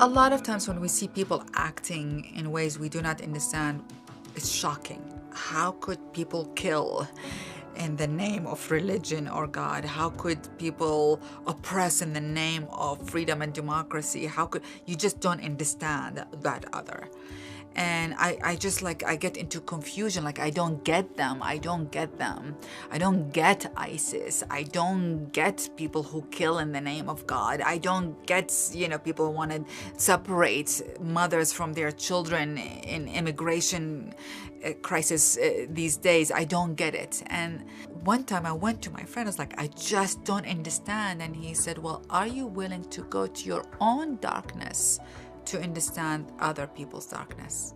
A lot of times when we see people acting in ways we do not understand, it's shocking. How could people kill in the name of religion or God? How could people oppress in the name of freedom and democracy? How could you just don't understand that other? And I get into confusion, like I don't get them. I don't get ISIS. I don't get people who kill in the name of God. I don't get, people who want to separate mothers from their children in immigration crisis these days. I don't get it. And one time I went to my friend, I was like, I just don't understand. And he said, well, are you willing to go to your own darkness to understand other people's darkness?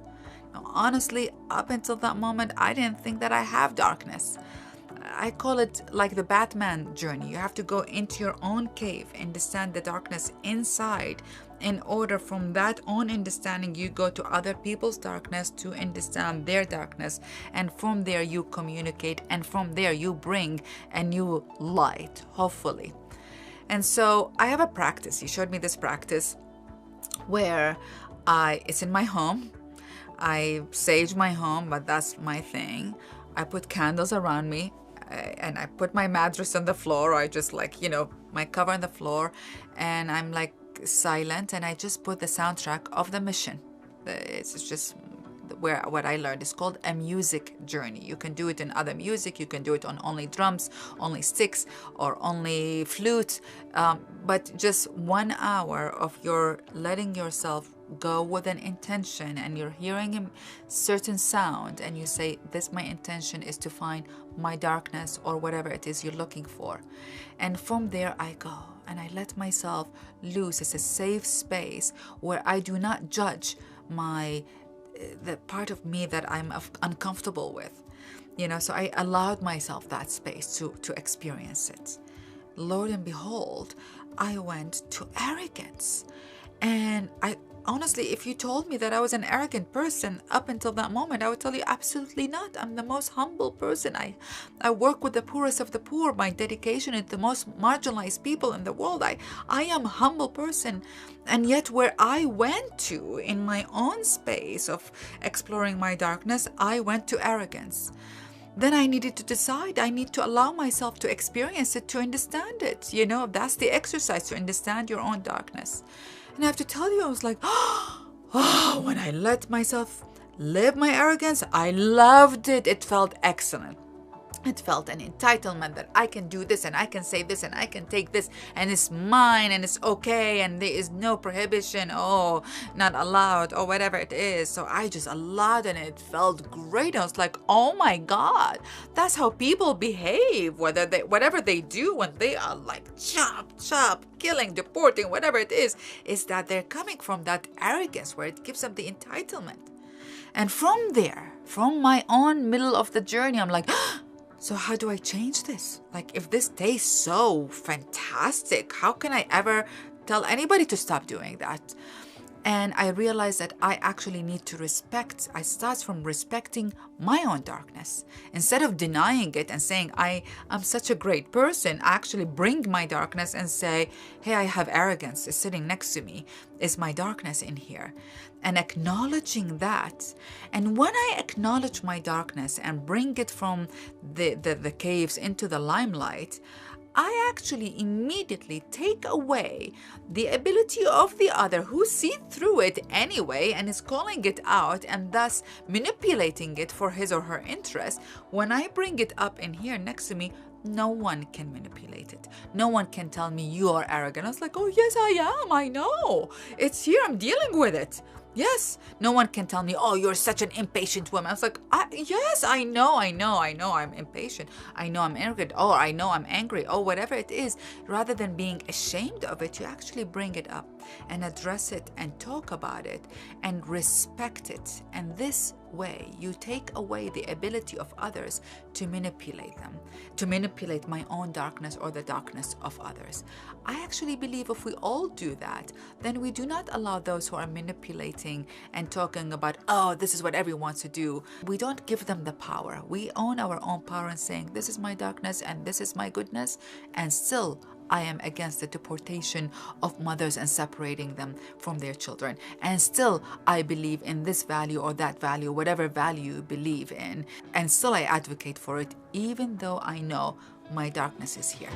Now, honestly, up until that moment, I didn't think that I have darkness. I call it like the Batman journey. You have to go into your own cave, understand the darkness inside. In order from that own understanding, you go to other people's darkness to understand their darkness. And from there, you communicate. And from there, you bring a new light, hopefully. And so I have a practice. He showed me this practice where it's in my home. I sage my home, but that's my thing. I put candles around me, and I put my mattress on the floor, or I just my cover on the floor, and I'm like silent, and I just put the soundtrack of the mission. It's just where what I learned is called a music journey. You can do it in other music. You can do it on only drums, only sticks, or only flute. But just 1 hour of your letting yourself go with an intention, and you're hearing a certain sound, and you say, this, my intention is to find my darkness or whatever it is you're looking for. And from there I go, and I let myself loose. It's a safe space where I do not judge the part of me that I'm uncomfortable with. So I allowed myself that space to experience it. Lord and behold, I went to arrogance. And honestly, if you told me that I was an arrogant person up until that moment, I would tell you absolutely not. I'm the most humble person. I work with the poorest of the poor. My dedication is the most marginalized people in the world. I am a humble person. And yet where I went to in my own space of exploring my darkness, I went to arrogance. Then I needed to decide. I need to allow myself to experience it, to understand it. That's the exercise, to understand your own darkness. And I have to tell you, I was like, when I let myself live my arrogance, I loved it. It felt excellent. It felt an entitlement that I can do this, and I can say this, and I can take this, and it's mine, and it's okay, and there is no prohibition, not allowed, or whatever it is. So I just allowed, and it felt great. I was like, oh my God, that's how people behave, whatever they do when they are like chop, killing, deporting, whatever it is that they're coming from that arrogance where it gives them the entitlement. And from there, from my own middle of the journey, I'm like, so how do I change this? Like, if this tastes so fantastic, how can I ever tell anybody to stop doing that? And I realized that I actually need to respect. I start from respecting my own darkness. Instead of denying it and saying, I'm such a great person, I actually bring my darkness and say, hey, I have arrogance. It's sitting next to me. Is my darkness in here? And acknowledging that. And when I acknowledge my darkness and bring it from the caves into the limelight, I actually immediately take away the ability of the other who sees through it anyway and is calling it out and thus manipulating it for his or her interest. When I bring it up in here next to me, no one can manipulate it. No one can tell me you are arrogant. I was like, oh yes, I am. I know. It's here. I'm dealing with it. Yes, no one can tell me, oh, you're such an impatient woman. I was like, yes, I know I'm impatient. I know I'm arrogant. Oh, I know I'm angry. Oh, whatever it is. Rather than being ashamed of it, you actually bring it up and address it and talk about it and respect it. And this way, you take away the ability of others to manipulate them, to manipulate my own darkness or the darkness of others. I actually believe if we all do that, then we do not allow those who are manipulating and talking about, oh, this is what everyone wants to do. We don't give them the power. We own our own power and saying, this is my darkness and this is my goodness, and still I am against the deportation of mothers and separating them from their children. And still, I believe in this value or that value, whatever value you believe in. And still, I advocate for it, even though I know my darkness is here.